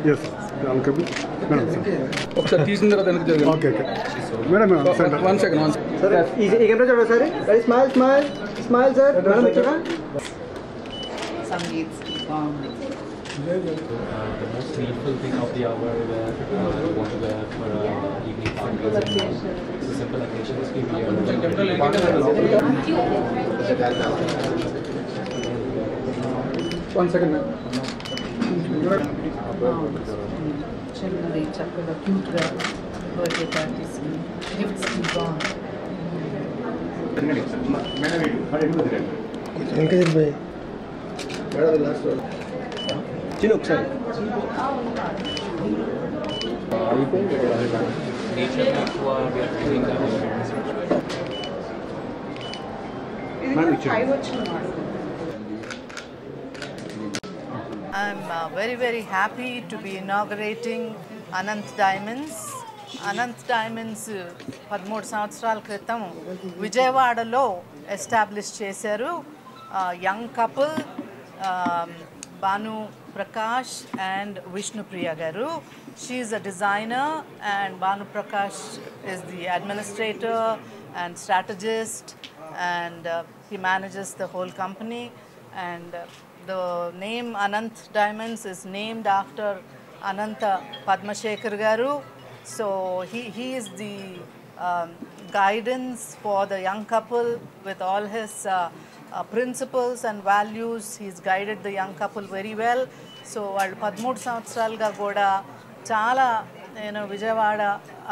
Yes, I'll come. Madam, sir. Okay, teasing the okay. Madam, one second. Sir, camera sir. Very smile, sir. Madam, Sangeet song. The most needful thing of the hour where you want to wear for evening parties. It's a simple occasion. One second, ma'am. చిన్నది చక్కగా క్యూట్గా birthday పార్టీస్కి గిఫ్ట్స్కి బాగుంది. చిన్న ఒకసారి I'm very, very happy to be inaugurating Anant Diamonds. Anant Diamonds 13 సంవత్సరాల క్రితం విజయవాడలో ఎస్టాబ్లిష్ చేశారు. Young couple Banu Prakash and Vishnupriya garu. She is a designer and Banu Prakash is the administrator and strategist, and he manages the whole company. And the name Anant Diamonds is named after Ananta Padmashekhar garu. So he is the guidance for the young couple with all his principles and values. He's guided the young couple very well. So వాళ్ళు 13 సంవత్సరాలుగా కూడా చాలా విజయవాడ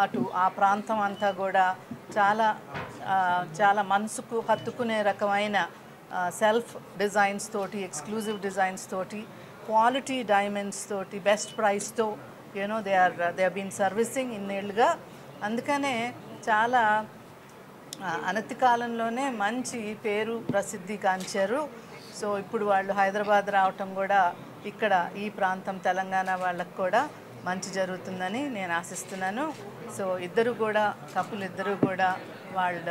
అటు ఆ ప్రాంతం అంతా కూడా చాలా మనసుకు హత్తుకునే రకమైన సెల్ఫ్ డిజైన్స్ తోటి, ఎక్స్క్లూజివ్ డిజైన్స్ తోటి, క్వాలిటీ డైమండ్స్ తోటి, బెస్ట్ ప్రైస్తో దే ఆర్ బీన్ సర్వీసింగ్ ఇన్నేళ్ళుగా. అందుకనే చాలా అనతి కాలంలోనే మంచి పేరు ప్రసిద్ధి గాంచారు. సో ఇప్పుడు వాళ్ళు హైదరాబాద్ రావటం కూడా ఇక్కడ ఈ ప్రాంతం తెలంగాణ వాళ్ళకు కూడా మంచి జరుగుతుందని నేను ఆశిస్తున్నాను. సో ఇద్దరు కూడా కపుల్ ఇద్దరు కూడా వాళ్ళ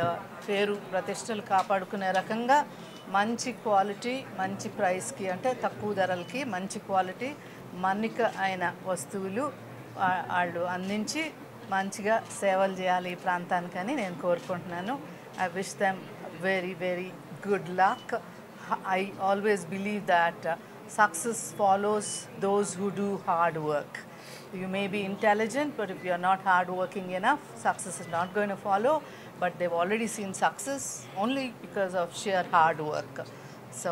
పేరు ప్రతిష్టలు కాపాడుకునే రకంగా మంచి క్వాలిటీ, మంచి ప్రైస్కి, అంటే తక్కువ ధరలకి మంచి క్వాలిటీ మన్నిక అయిన వస్తువులు వాళ్ళు అందించి మంచిగా సేవలు చేయాలి ఈ ప్రాంతానికని నేను కోరుకుంటున్నాను. I wish them very, very good luck. I always believe that success follows those who do hard work. You may be intelligent, but if you are not hard working enough, success is not going to follow. But they've already seen success only because of sheer hard work. So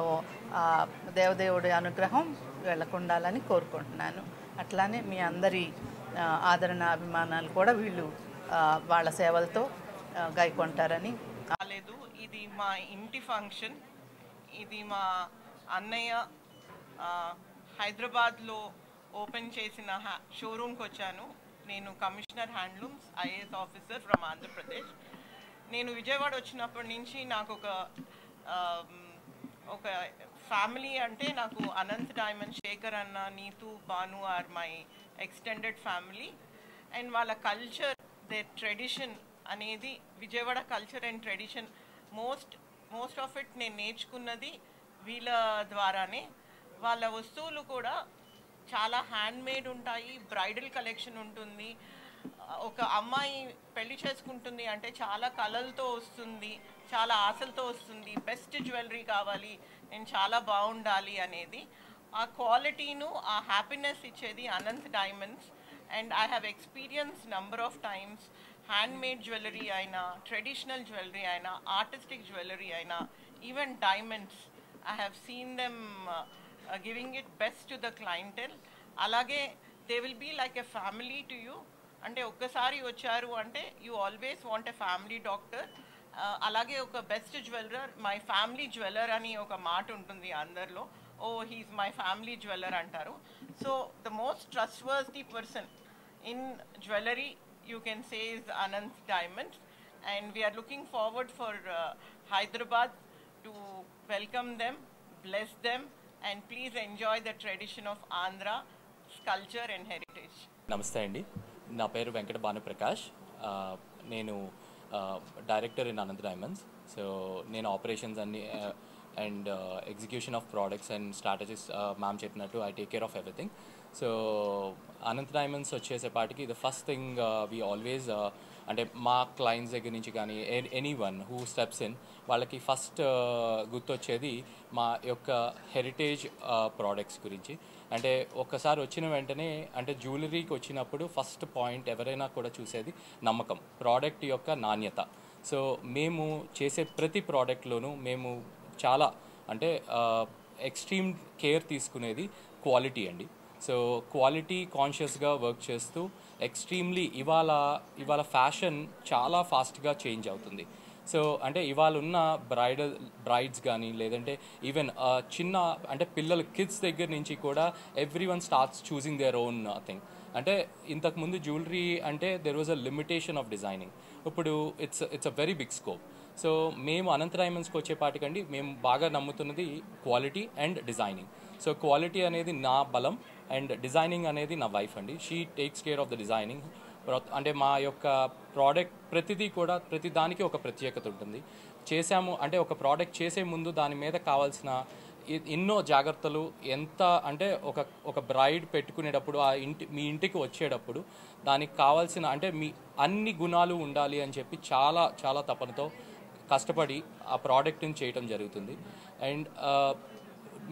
దేవదేవుడి అనుగ్రహం వెళ్ళకుండాలని కోరుకుంటున్నాను. అట్లానే మీ అందరి ఆదరణ అభిమానాలు కూడా వీళ్ళు వాళ్ళ సేవలతో గాయకొంటారని. కాలేదు, ఇది మా ఇంటి ఫంక్షన్. ఇది మా అన్నయ్య హైదరాబాద్లో ఓపెన్ చేసిన షోరూమ్కి వచ్చాను. నేను commissioner handlooms, IAS officer from Andhra Pradesh. నేను విజయవాడ వచ్చినప్పటి నుంచి నాకు ఒక ఫ్యామిలీ అంటే నాకు అనంత్ డైమండ్, శేఖర్ అన్న, Neetu, Banu are my extended family. And వాళ్ళ కల్చర్, దే ట్రెడిషన్ అనేది Vijayawada culture and tradition most of it నేను నేర్చుకున్నది వీళ్ళ ద్వారానే. వాళ్ళ వస్తువులు కూడా చాలా హ్యాండ్మేడ్ ఉంటాయి, బ్రైడల్ కలెక్షన్ ఉంటుంది. ఒక అమ్మాయి పెళ్లి చేసుకుంటుంది అంటే చాలా కళలతో వస్తుంది, చాలా ఆశలతో వస్తుంది. బెస్ట్ జ్యువెలరీ కావాలి, నేను చాలా బాగుండాలి అనేది. ఆ క్వాలిటీను, ఆ హ్యాపీనెస్ ఇచ్చేది Anant diamonds. And I have experience number of times. Handmade jewellery అయినా, ట్రెడిషనల్ జ్యువెలరీ అయినా, ఆర్టిస్టిక్ జ్యువెలరీ అయినా, even diamonds. I have seen them giving it best to the clientele. Alage they will be like a family to you. అంటే ఒక్కసారి వచ్చారు అంటే you always want a family doctor. అలాగే ఒక best jeweller, my family jeweller అని ఒక మాట ఉంటుంది అందరిలో. Oh he's my family jeweller అంటారు. So the most trustworthy person in jewellery you can say is Ananth Diamonds. And we are looking forward for Hyderabad to welcome them, bless them, and please enjoy the tradition of Andhra culture and heritage. నమస్తే అండి, నా పేరు వెంకట భానుప్రకాష్. నేను director in Ananth Diamonds. So నేను operations అన్ని and execution of products and strategies ma'am చెప్పినట్టు I take care of everything. So Ananth Diamonds వచ్చేసేపాటికి the first thing we always అంటే మా క్లయింట్స్ దగ్గర నుంచి కానీ anyone who steps in వాళ్ళకి ఫస్ట్ గుర్తొచ్చేది మా యొక్క హెరిటేజ్ ప్రోడక్ట్స్ గురించి. అంటే ఒక్కసారి వచ్చిన వెంటనే అంటే జ్యువెలరీకి వచ్చినప్పుడు ఫస్ట్ పాయింట్ ఎవరైనా కూడా చూసేది నమ్మకం, ప్రోడక్ట్ యొక్క నాణ్యత. సో మేము చేసే ప్రతి ప్రోడక్ట్లోనూ మేము చాలా అంటే ఎక్స్ట్రీమ్ కేర్ తీసుకునేది క్వాలిటీ అండి. సో క్వాలిటీ కాన్షియస్గా వర్క్ చేస్తూ ఎక్స్ట్రీమ్లీ ఇవాళ ఫ్యాషన్ చాలా ఫాస్ట్గా చేంజ్ అవుతుంది. సో అంటే ఇవాళ ఉన్న బ్రైడ్స్ కానీ లేదంటే ఈవెన్ చిన్న అంటే పిల్లలు కిడ్స్ దగ్గర నుంచి కూడా everyone starts choosing their own thing. అంటే ఇంతకుముందు జ్యువెలరీ అంటే there was a limitation of designing. ఇప్పుడు it's a very big scope. So మేము Ananth Diamondsకి వచ్చేపాటికండి మేము బాగా నమ్ముతున్నది quality and designing. So quality అనేది నా బలం అండ్ డిజైనింగ్ అనేది నా వైఫ్ అండి. She takes care of the designing. అంటే మా యొక్క ప్రోడక్ట్ ప్రతిదీ కూడా ప్రతి దానికి ఒక ప్రత్యేకత ఉంటుంది. చేసాము అంటే ఒక ప్రోడక్ట్ చేసే ముందు దాని మీద కావాల్సిన ఎన్నో జాగ్రత్తలు ఎంత అంటే ఒక బ్రైడ్ పెట్టుకునేటప్పుడు మీ ఇంటికి వచ్చేటప్పుడు దానికి కావాల్సిన అంటే మీ అన్ని గుణాలు ఉండాలి అని చెప్పి చాలా చాలా తపనతో కష్టపడి ఆ ప్రోడక్ట్ని చేయటం జరుగుతుంది. అండ్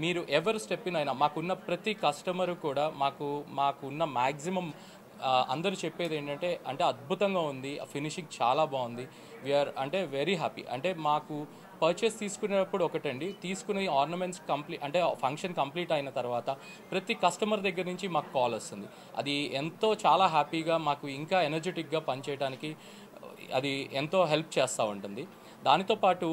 మీరు ఎవరు స్టెప్ ఇన్ అయినా మాకున్న ప్రతి కస్టమరు కూడా మాకున్న మ్యాక్సిమం అందరూ చెప్పేది ఏంటంటే అంటే అద్భుతంగా ఉంది, ఫినిషింగ్ చాలా బాగుంది, వీఆర్ అంటే వెరీ హ్యాపీ. అంటే మాకు పర్చేస్ తీసుకునేటప్పుడు ఒకటండి, తీసుకునే ఆర్నమెంట్స్ అంటే ఫంక్షన్ కంప్లీట్ అయిన తర్వాత ప్రతి కస్టమర్ దగ్గర నుంచి మాకు కాల్ వస్తుంది. అది ఎంతో చాలా హ్యాపీగా మాకు ఇంకా ఎనర్జెటిక్గా పనిచేయడానికి అది ఎంతో హెల్ప్ చేస్తూ ఉంటుంది. దానితో పాటు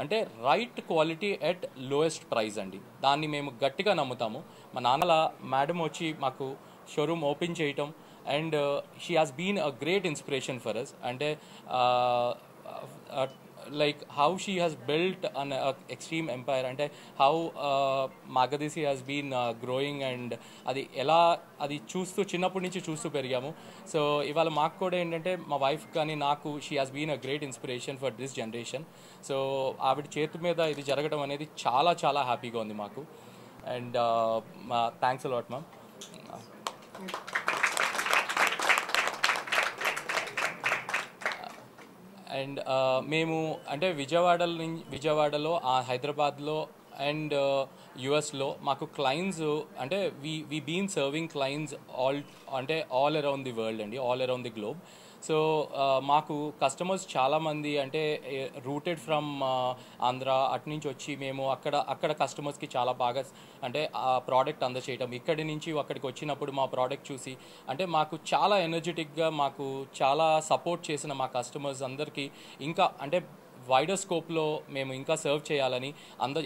అంటే right quality at lowest price అండి, దాన్ని మేము గట్టిగా నమ్ముతాము. మా నాన్నల మేడం వచ్చి మాకు షోరూమ్ ఓపెన్ చేయటం and she has been a great inspiration for us. అంటే like how she has built an extreme empire, ante how Magadisi has been growing and adi chustu chinnappudu nunchi chustu perigamu. So ivala maaku kuda endante ma wife gaani naaku she has been a great inspiration for this generation. So avid chetu meeda idi jaragadam anedi chaala chaala happy ga undi maaku. And thanks a lot ma'am. And మేము అంటే విజయవాడలో హైదరాబాద్లో and యుఎస్లో మాకు clients అంటే we been serving clients all around the world అండి, all around the globe. So మాకు customers చాలామంది అంటే రూటెడ్ ఫ్రమ్ ఆంధ్ర అటు నుంచి వచ్చి మేము అక్కడ కస్టమర్స్కి చాలా బాగా అంటే ఆ ప్రోడక్ట్ అందచేయటం, ఇక్కడి నుంచి అక్కడికి వచ్చినప్పుడు మా ప్రోడక్ట్ చూసి అంటే మాకు చాలా ఎనర్జెటిక్గా మాకు చాలా సపోర్ట్ చేసిన మా కస్టమర్స్ అందరికీ ఇంకా అంటే వైడర్ స్కోప్లో మేము ఇంకా సర్వ్ చేయాలని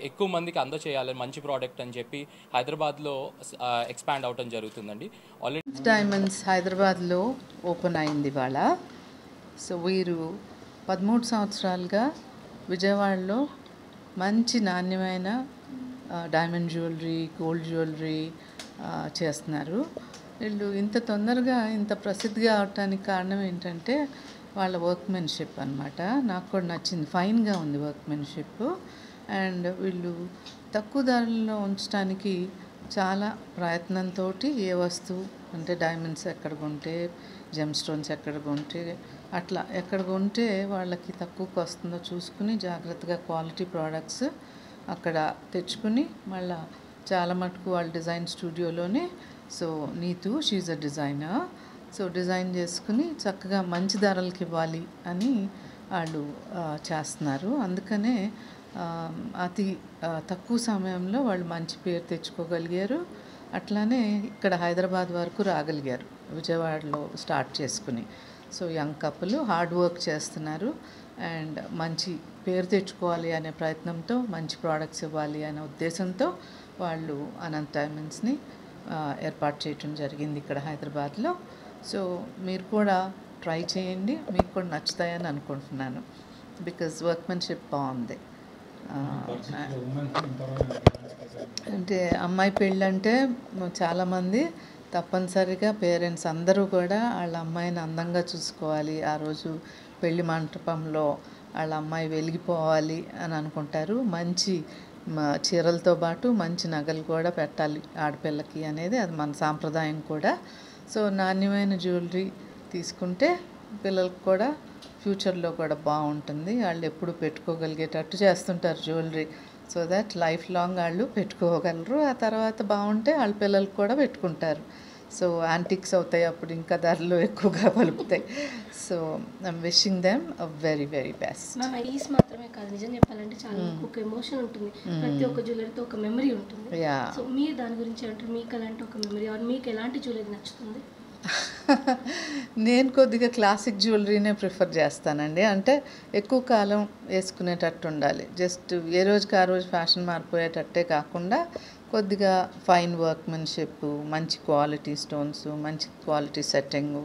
ఎక్కువ మందికి అందచేయాలని మంచి ప్రోడక్ట్ అని చెప్పి హైదరాబాద్లో ఎక్స్పాండ్ అవటం జరుగుతుందండి. ఆల్రెడీ డైమండ్స్ హైదరాబాద్లో ఓపెన్ అయింది ఇవాళ. సో వీరు 13 సంవత్సరాలుగా విజయవాడలో మంచి నాణ్యమైన డైమండ్ జ్యువెలరీ, గోల్డ్ జ్యువెలరీ చేస్తున్నారు. వీళ్ళు ఇంత తొందరగా ఇంత ప్రసిద్ధిగా అవటానికి కారణం ఏంటంటే వాళ్ళ వర్క్మెన్షిప్ అనమాట. నాకు కూడా నచ్చింది, ఫైన్గా ఉంది వర్క్మెన్షిప్. అండ్ వీళ్ళు తక్కువ ధరల్లో ఉంచడానికి చాలా ప్రయత్నంతో ఏ వస్తువు అంటే డైమండ్స్ ఎక్కడ కొంటే, జెమ్ స్టోన్స్ ఎక్కడ కొంటే అట్లా ఎక్కడ కొంటే వాళ్ళకి తక్కువకు వస్తుందో చూసుకుని జాగ్రత్తగా క్వాలిటీ ప్రోడక్ట్స్ అక్కడ తెచ్చుకుని మళ్ళీ చాలా మటుకు వాళ్ళ డిజైన్ స్టూడియోలోనే. So Neetu she's a designer. So design చేసుకుని చక్కగా మంచి ధరలకి ఇవ్వాలి అని వాళ్ళు చేస్తున్నారు. అందుకనే అతి తక్కువ సమయంలో వాళ్ళు మంచి పేరు తెచ్చుకోగలిగారు. అట్లానే ఇక్కడ హైదరాబాద్ వరకు రాగలిగారు విజయవాడలో స్టార్ట్ చేసుకుని. So young couple hard work చేస్తున్నారు అండ్ మంచి పేరు తెచ్చుకోవాలి అనే ప్రయత్నంతో, మంచి ప్రోడక్ట్స్ ఇవ్వాలి అనే ఉద్దేశంతో వాళ్ళు అనంత్ డైమండ్స్ని ఏర్పాటు చేయటం జరిగింది ఇక్కడ హైదరాబాద్లో. సో మీరు కూడా ట్రై చేయండి, మీకు కూడా నచ్చుతాయని అనుకుంటున్నాను. బికాజ్ వర్క్మెన్షిప్ బాగుంది. అంటే అమ్మాయి పెళ్ళంటే చాలామంది తప్పనిసరిగా పేరెంట్స్ అందరూ కూడా వాళ్ళ అమ్మాయిని అందంగా చూసుకోవాలి, ఆ రోజు పెళ్లి మంటపంలో వాళ్ళ అమ్మాయి వెలిగిపోవాలి అని అనుకుంటారు. మంచి చీరలతో పాటు మంచి నగలు కూడా పెట్టాలి ఆడపిల్లకి అనేది అది మన సాంప్రదాయం కూడా. సో నాణ్యమైన జ్యువెలరీ తీసుకుంటే పిల్లలకు కూడా ఫ్యూచర్లో కూడా బాగుంటుంది. వాళ్ళు ఎప్పుడు పెట్టుకోగలిగేటట్టు చేస్తుంటారు jewellery, so that life long వాళ్ళు పెట్టుకోగలరు. ఆ తర్వాత బాగుంటే వాళ్ళ పిల్లలకు కూడా పెట్టుకుంటారు. సో యాంటిక్స్ అవుతాయి, అప్పుడు ఇంకా ధరలు ఎక్కువగా పలుకుతాయి. So I'm wishing them a very very best. పీస్ మాత్రమే కాదు, నిజం చెప్పాలంటే చాలా ఒక ఎమోషన్ ఉంటుంది, ప్రతి ఒక్క జ్యువెలరీతో ఒక మెమరీ ఉంటుంది. సో మీరు దాని గురించి అంటారు, మీకు అలాంటి ఒక మెమరీ మీకు ఎలాంటి జ్యువెలరీ నచ్చుతుంది? నేను కొద్దిగా క్లాసిక్ జ్యువెలరీనే ప్రిఫర్ చేస్తానండి. అంటే ఎక్కువ కాలం వేసుకునేటట్టు ఉండాలి. జస్ట్ ఏ రోజుకి ఆ రోజు ఫ్యాషన్ మారిపోయేటట్టే కాకుండా కొద్దిగా ఫైన్ వర్క్మెన్షిప్, మంచి క్వాలిటీ స్టోన్స్, మంచి క్వాలిటీ సెట్టింగు,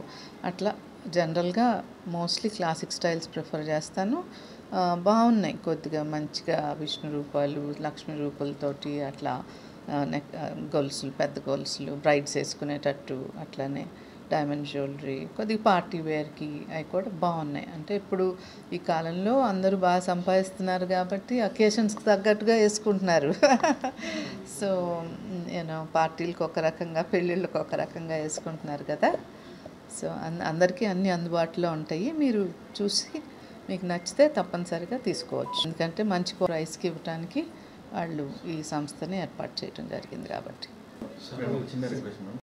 అట్లా జనరల్గా మోస్ట్లీ క్లాసిక్ స్టైల్స్ ప్రిఫర్ చేస్తాను. బాగున్నాయి కొద్దిగా మంచిగా విష్ణు రూపాలు, లక్ష్మీ రూపాలతోటి అట్లా గొలుసులు, పెద్ద గొలుసులు బ్రైడ్స్ వేసుకునేటట్టు, అట్లానే డైమండ్ జ్యువెలరీ కొద్దిగా పార్టీ వేర్కి అవి కూడా బాగున్నాయి. అంటే ఇప్పుడు ఈ కాలంలో అందరూ బాగా సంపాదిస్తున్నారు కాబట్టి అకేషన్స్కి తగ్గట్టుగా వేసుకుంటున్నారు. సో యూనో పార్టీలకు ఒక రకంగా, పెళ్ళిళ్ళకి ఒక రకంగా వేసుకుంటున్నారు కదా. సో అందరికీ అన్నీ అందుబాటులో ఉంటాయి. మీరు చూసి మీకు నచ్చితే తప్పనిసరిగా తీసుకోవచ్చు. ఎందుకంటే మంచి ప్రైస్కి ఇవ్వడానికి వాళ్ళు ఈ సంస్థని ఏర్పాటు చేయడం జరిగింది కాబట్టి. చిన్న రిక్వెస్ట్ మ్యామ్,